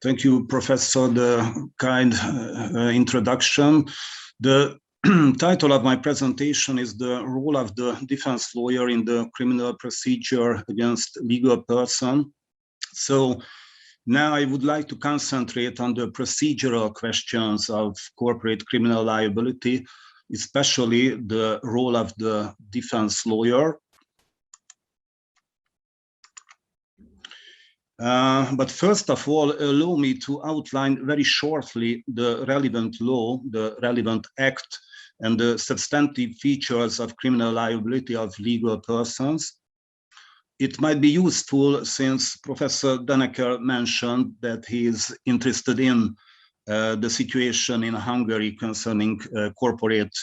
Thank you, Professor, the kind introduction. The title of my presentation is the role of the defense lawyer in the criminal procedure against legal person. So now I would like to concentrate on the procedural questions of corporate criminal liability, especially the role of the defense lawyer. But first of all, allow me to outline very shortly the relevant law, the relevant act, and the substantive features of criminal liability of legal persons. It might be useful since Professor Dannecker mentioned that he is interested in the situation in Hungary concerning corporate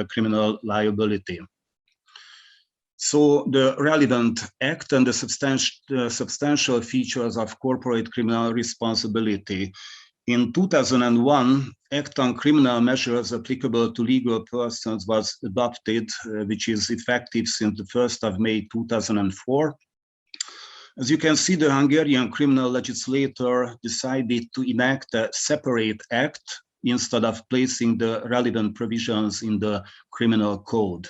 criminal liability. So the relevant act and the substantial features of corporate criminal responsibility. In 2001, Act on Criminal Measures Applicable to Legal Persons was adopted, which is effective since the 1st of May 2004. As you can see, the Hungarian criminal legislator decided to enact a separate act instead of placing the relevant provisions in the criminal code.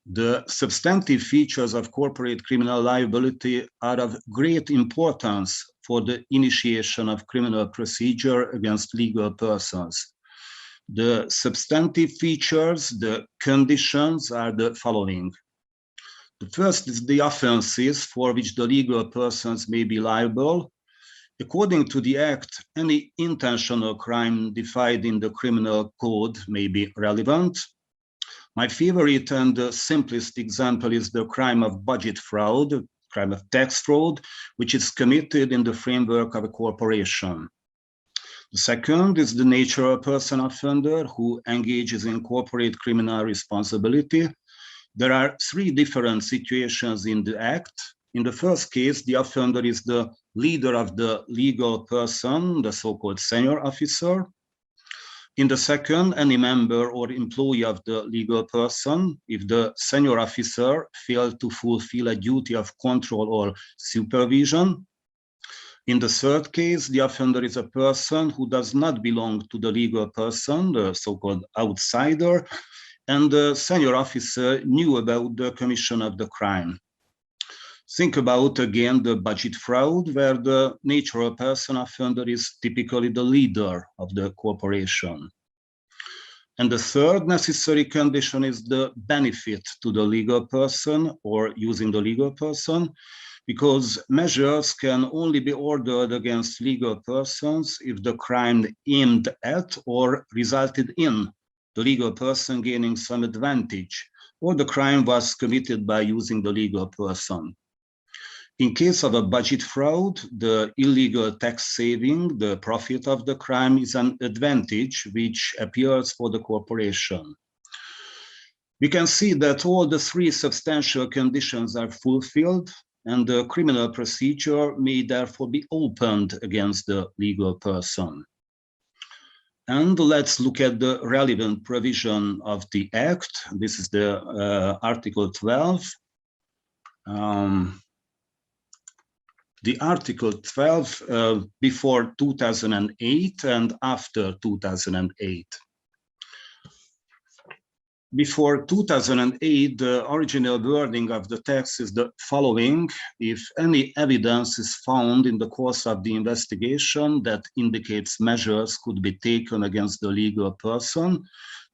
The substantive features of corporate criminal liability are of great importance for the initiation of criminal procedure against legal persons. The substantive features, the conditions, are the following. The first is the offenses for which the legal persons may be liable. According to the Act, any intentional crime defined in the criminal code may be relevant. My favorite and the simplest example is the crime of budget fraud, crime of tax fraud, which is committed in the framework of a corporation. The second is the natural person offender who engages in corporate criminal responsibility. There are three different situations in the Act. In the first case, the offender is the leader of the legal person, the so-called senior officer. In the second, any member or employee of the legal person, if the senior officer failed to fulfill a duty of control or supervision. In the third case, the offender is a person who does not belong to the legal person, the so-called outsider, and the senior officer knew about the commission of the crime. Think about, again, the budget fraud, where the natural person offender is typically the leader of the corporation. And the third necessary condition is the benefit to the legal person or using the legal person, because measures can only be ordered against legal persons if the crime aimed at or resulted in the legal person gaining some advantage, or the crime was committed by using the legal person. In case of a budget fraud, the illegal tax saving, the profit of the crime, is an advantage which appears for the corporation. We can see that all the three substantial conditions are fulfilled, and the criminal procedure may therefore be opened against the legal person. And let's look at the relevant provision of the Act. This is the Article 12. The Article 12 before 2008 and after 2008. Before 2008, the original wording of the text is the following: if any evidence is found in the course of the investigation that indicates measures could be taken against the legal person,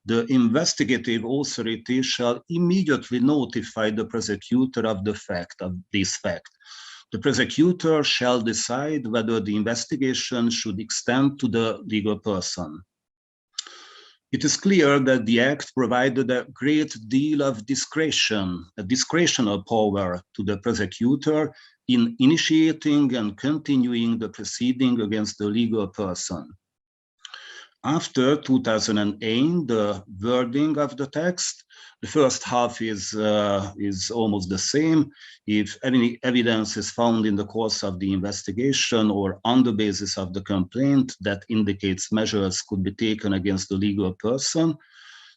the investigative authority shall immediately notify the prosecutor of the fact of this fact. The prosecutor shall decide whether the investigation should extend to the legal person. It is clear that the Act provided a great deal of discretion, a discretional power to the prosecutor in initiating and continuing the proceeding against the legal person. After 2008, the wording of the text, the first half is almost the same. If any evidence is found in the course of the investigation or on the basis of the complaint that indicates measures could be taken against the legal person,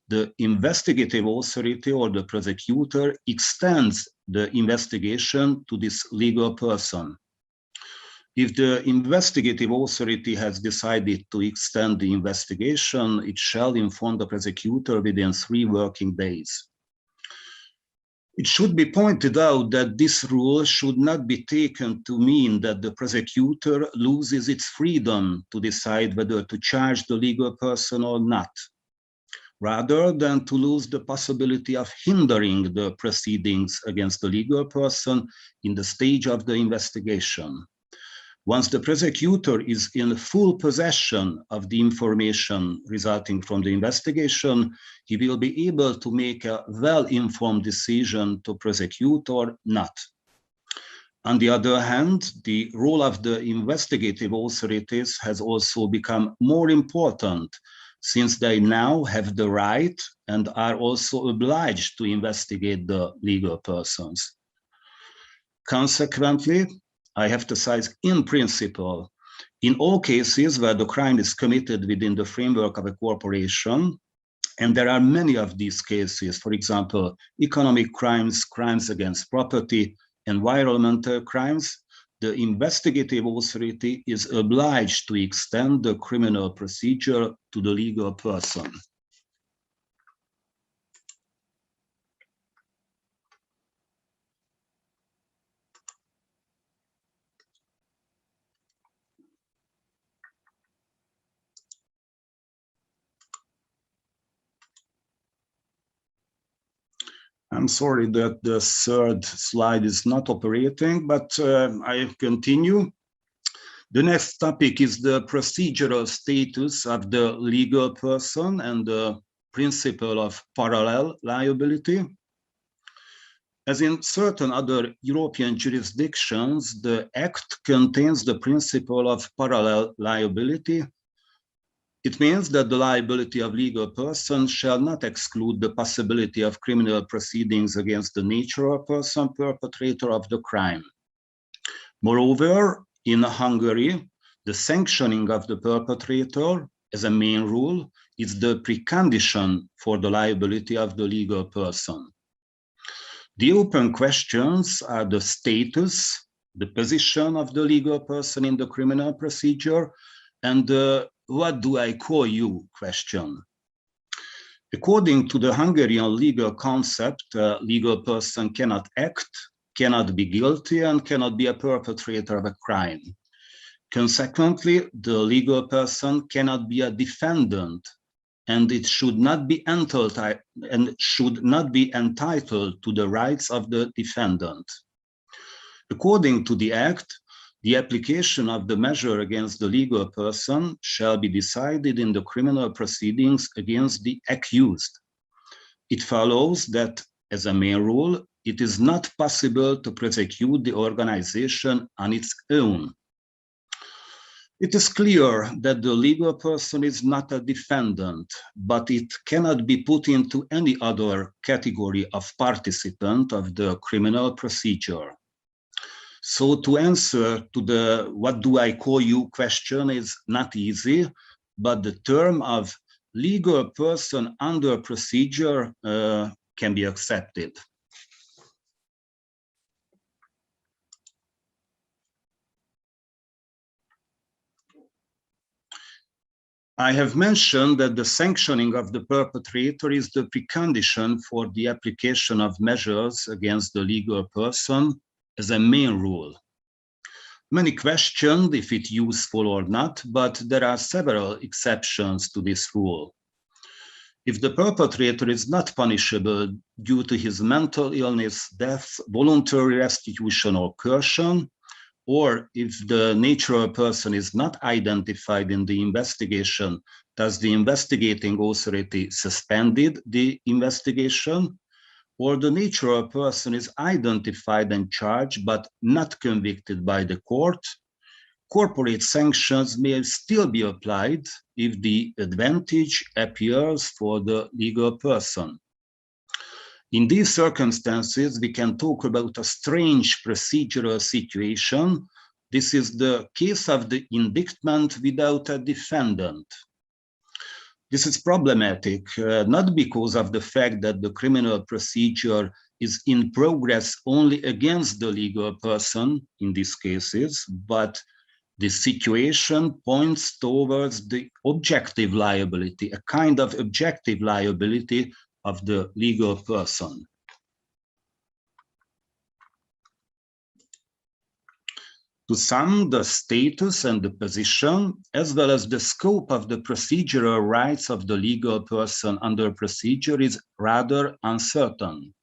the investigative authority or the prosecutor extends the investigation to this legal person. If the investigative authority has decided to extend the investigation, it shall inform the prosecutor within 3 working days. It should be pointed out that this rule should not be taken to mean that the prosecutor loses its freedom to decide whether to charge the legal person or not, rather than to lose the possibility of hindering the proceedings against the legal person in the stage of the investigation. Once the prosecutor is in full possession of the information resulting from the investigation, he will be able to make a well-informed decision to prosecute or not. On the other hand, the role of the investigative authorities has also become more important, since they now have the right and are also obliged to investigate the legal persons. Consequently, I emphasize in principle, in all cases where the crime is committed within the framework of a corporation, and there are many of these cases, for example, economic crimes, crimes against property, environmental crimes, the investigative authority is obliged to extend the criminal procedure to the legal person. I'm sorry that the 3rd slide is not operating, but I continue. The next topic is the procedural status of the legal person and the principle of parallel liability. As in certain other European jurisdictions, the Act contains the principle of parallel liability. It means that the liability of legal persons shall not exclude the possibility of criminal proceedings against the natural person perpetrator of the crime. Moreover, in Hungary, the sanctioning of the perpetrator as a main rule is the precondition for the liability of the legal person. The open questions are the status, the position of the legal person in the criminal procedure, and the "what do I call you" question. According to the Hungarian legal concept, a legal person cannot act, cannot be guilty, and cannot be a perpetrator of a crime. Consequently, the legal person cannot be a defendant, and it should not be entitled to the rights of the defendant. According to the Act, the application of the measure against the legal person shall be decided in the criminal proceedings against the accused. It follows that, as a main rule, it is not possible to prosecute the organization on its own. It is clear that the legal person is not a defendant, but it cannot be put into any other category of participant of the criminal procedure. So to answer to the "what do I call you" question is not easy, but the term of legal person under procedure can be accepted. I have mentioned that the sanctioning of the perpetrator is the precondition for the application of measures against the legal person as a main rule. Many questioned if it's useful or not, but there are several exceptions to this rule. If the perpetrator is not punishable due to his mental illness, death, voluntary restitution, or coercion, or if the natural person is not identified in the investigation, thus the investigating authority suspended the investigation, or the natural person is identified and charged but not convicted by the court, corporate sanctions may still be applied if the advantage appears for the legal person. In these circumstances, we can talk about a strange procedural situation. This is the case of the indictment without a defendant. This is problematic, not because of the fact that the criminal procedure is in progress only against the legal person in these cases, but This situation points towards the objective liability, a kind of objective liability of the legal person. To sum, the status and the position, as well as the scope of the procedural rights of the legal person under procedure, is rather uncertain.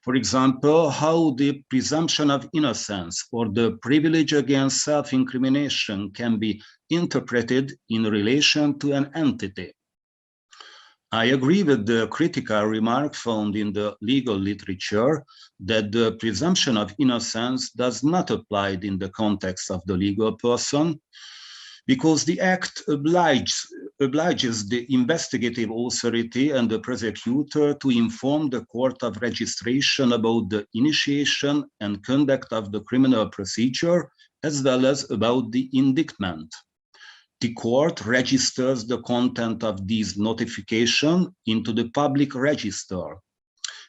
For example, how the presumption of innocence or the privilege against self-incrimination can be interpreted in relation to an entity. I agree with the critical remark found in the legal literature that the presumption of innocence does not apply in the context of the legal person, because the act obliges the investigative authority and the prosecutor to inform the court of registration about the initiation and conduct of the criminal procedure, as well as about the indictment. The court registers the content of these notifications into the public register,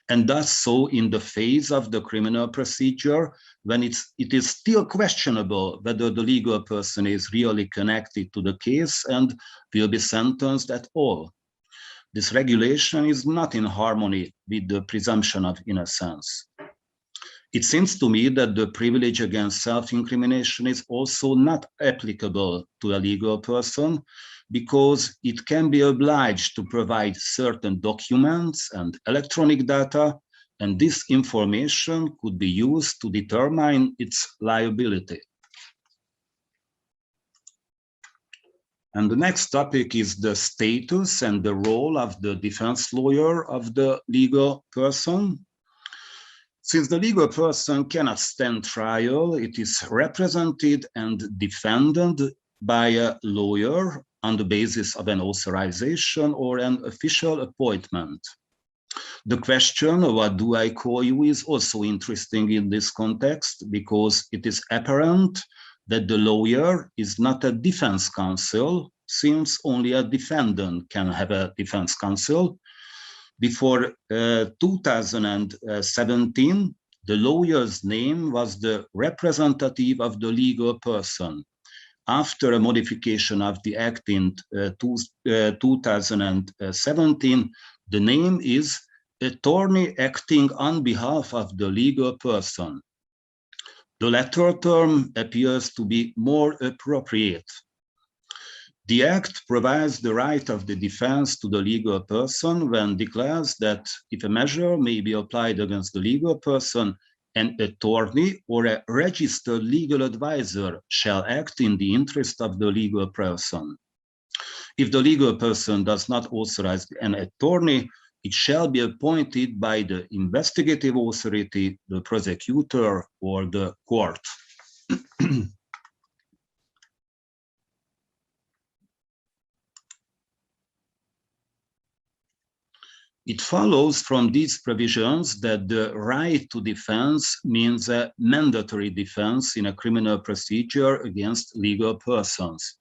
and does so in the phase of the criminal procedure when it is still questionable whether the legal person is really connected to the case and will be sentenced at all. This regulation is not in harmony with the presumption of innocence. It seems to me that the privilege against self-incrimination is also not applicable to a legal person, because it can be obliged to provide certain documents and electronic data, and this information could be used to determine its liability. And the next topic is the status and the role of the defense lawyer of the legal person. Since the legal person cannot stand trial, it is represented and defended by a lawyer on the basis of an authorization or an official appointment. The question, what do I call you, is also interesting in this context, because it is apparent that the lawyer is not a defense counsel, since only a defendant can have a defense counsel. Before 2017, the lawyer's name was the representative of the legal person. After a modification of the Act in 2017, the name is attorney acting on behalf of the legal person. The latter term appears to be more appropriate. The Act provides the right of the defense to the legal person when declares that if a measure may be applied against the legal person, an attorney or a registered legal advisor shall act in the interest of the legal person. If the legal person does not authorize an attorney, it shall be appointed by the investigative authority, the prosecutor, or the court. It follows from these provisions that the right to defense means a mandatory defense in a criminal procedure against legal persons.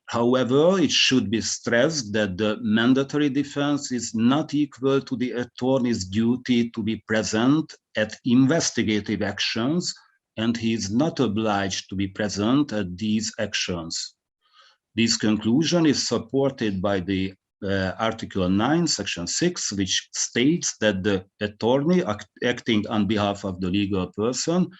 However, it should be stressed that the mandatory defense is not equal to the attorney's duty to be present at investigative actions, and he is not obliged to be present at these actions. This conclusion is supported by the Article 9, Section 6, which states that the attorney acting on behalf of the legal person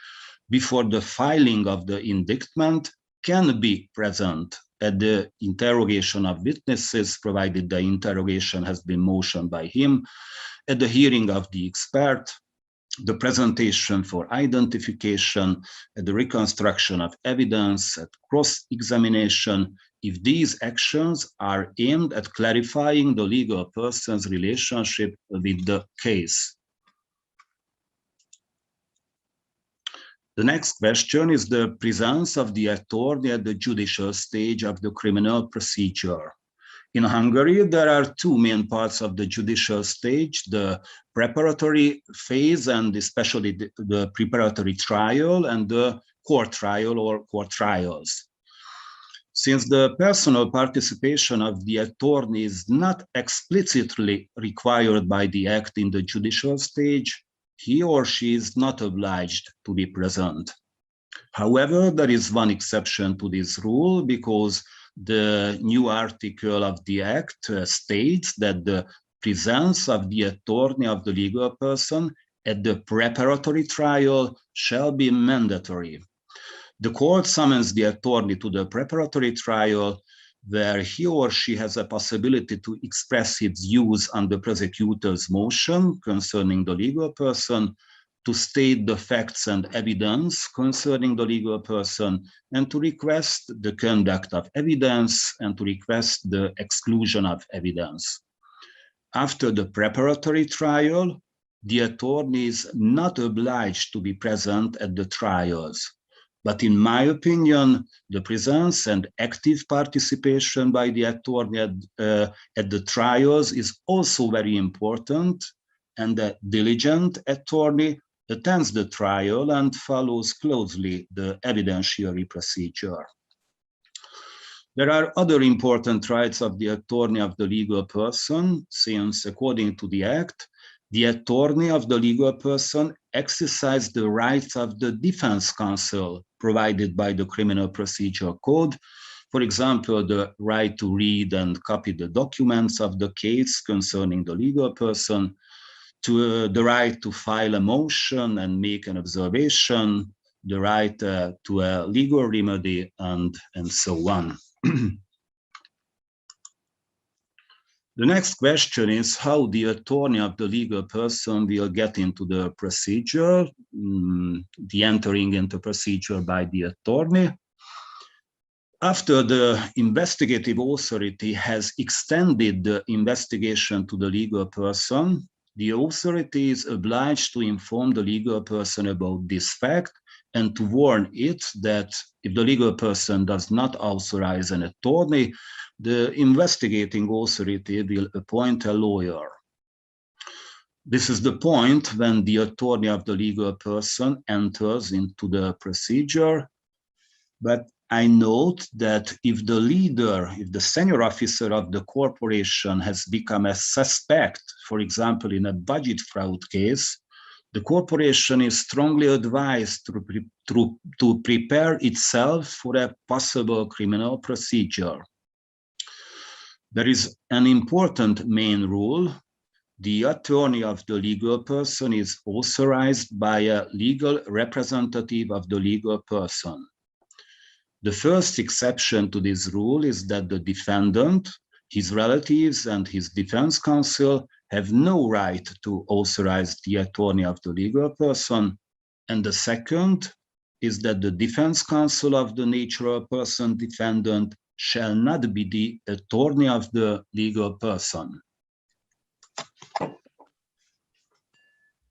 before the filing of the indictment can be present at the interrogation of witnesses, provided the interrogation has been motioned by him, at the hearing of the expert, the presentation for identification, at the reconstruction of evidence, at cross-examination, if these actions are aimed at clarifying the legal person's relationship with the case. The next question is the presence of the attorney at the judicial stage of the criminal procedure. In Hungary, there are two main parts of the judicial stage, the preparatory phase, and especially the preparatory trial, and the court trial or court trials. Since the personal participation of the attorney is not explicitly required by the Act in the judicial stage, he or she is not obliged to be present. However, there is one exception to this rule, because the new article of the Act states that the presence of the attorney of the legal person at the preparatory trial shall be mandatory. The court summons the attorney to the preparatory trial, where he or she has a possibility to express its views on the prosecutor's motion concerning the legal person, to state the facts and evidence concerning the legal person, and to request the conduct of evidence, and to request the exclusion of evidence. After the preparatory trial, the attorney is not obliged to be present at the trials. But in my opinion, the presence and active participation by the attorney at the trials is also very important, and the diligent attorney attends the trial and follows closely the evidentiary procedure. There are other important rights of the attorney of the legal person, since according to the Act, the attorney of the legal person exercises the rights of the defense counsel provided by the Criminal Procedure Code. For example, the right to read and copy the documents of the case concerning the legal person, to the right to file a motion and make an observation, the right to a legal remedy, and so on. The next question is how the attorney of the legal person will get into the procedure, the entering into procedure by the attorney. After the investigative authority has extended the investigation to the legal person, the authority is obliged to inform the legal person about this fact and to warn it that if the legal person does not authorize an attorney, the investigating authority will appoint a lawyer. This is the point when the attorney of the legal person enters into the procedure. But I note that if the leader, if the senior officer of the corporation has become a suspect, for example, in a budget fraud case, the corporation is strongly advised to prepare itself for a possible criminal procedure. There is an important main rule. The attorney of the legal person is authorized by a legal representative of the legal person. The first exception to this rule is that the defendant, his relatives, and his defense counsel have no right to authorize the attorney of the legal person. And the second is that the defense counsel of the natural person defendant shall not be the attorney of the legal person.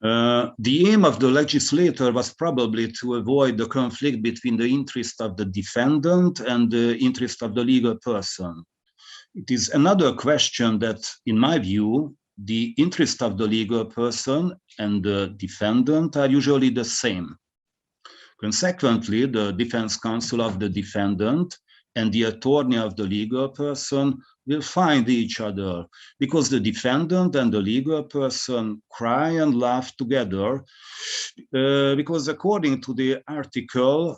The aim of the legislator was probably to avoid the conflict between the interest of the defendant and the interest of the legal person. It is another question that, in my view, the interest of the legal person and the defendant are usually the same. Consequently, the defense counsel of the defendant and the attorney of the legal person will find each other, because the defendant and the legal person cry and laugh together, because according to the Article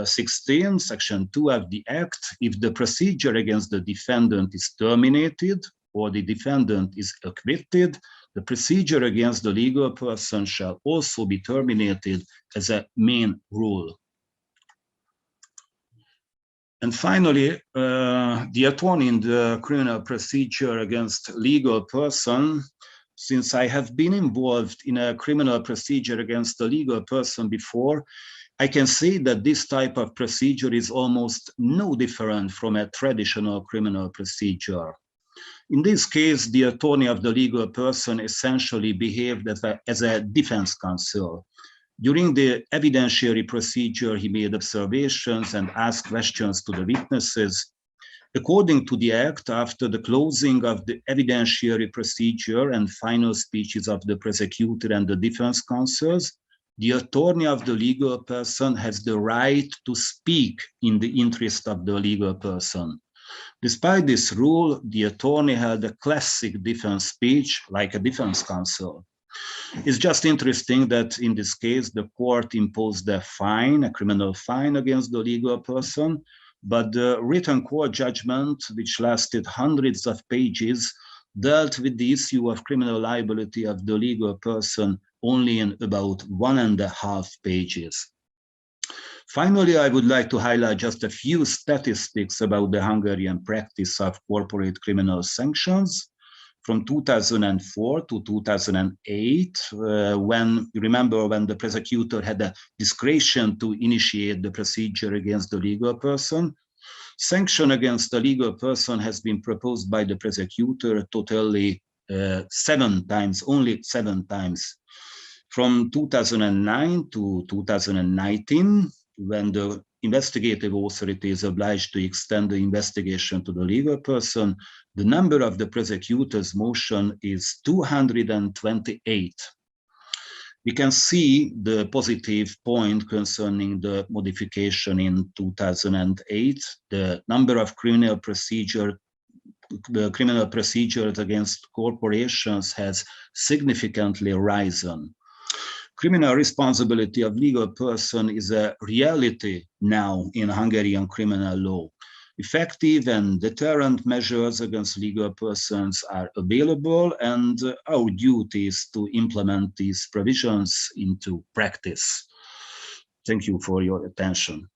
16, Section 2 of the Act, if the procedure against the defendant is terminated or the defendant is acquitted, the procedure against the legal person shall also be terminated as a main rule. And finally, the attorney in the criminal procedure against legal person, since I have been involved in a criminal procedure against a legal person before, I can say that this type of procedure is almost no different from a traditional criminal procedure. In this case, the attorney of the legal person essentially behaved as a defense counsel. During the evidentiary procedure, he made observations and asked questions to the witnesses. According to the Act, after the closing of the evidentiary procedure and final speeches of the prosecutor and the defense counsels, the attorney of the legal person has the right to speak in the interest of the legal person. Despite this rule, the attorney held a classic defense speech like a defense counsel. It's just interesting that in this case, the court imposed a fine, a criminal fine against the legal person, but the written court judgment, which lasted hundreds of pages, dealt with the issue of criminal liability of the legal person only in about 1.5 pages. Finally, I would like to highlight just a few statistics about the Hungarian practice of corporate criminal sanctions. From 2004 to 2008, when the prosecutor had a discretion to initiate the procedure against the legal person, sanction against the legal person has been proposed by the prosecutor totally 7 times, only 7 times. From 2009 to 2019, when the investigative authority is obliged to extend the investigation to the legal person, the number of the prosecutor's motion is 228. We can see the positive point concerning the modification in 2008. The number of criminal procedures against corporations has significantly risen. Criminal responsibility of legal person is a reality now in Hungarian criminal law. Effective and deterrent measures against legal persons are available, and our duty is to implement these provisions into practice. Thank you for your attention.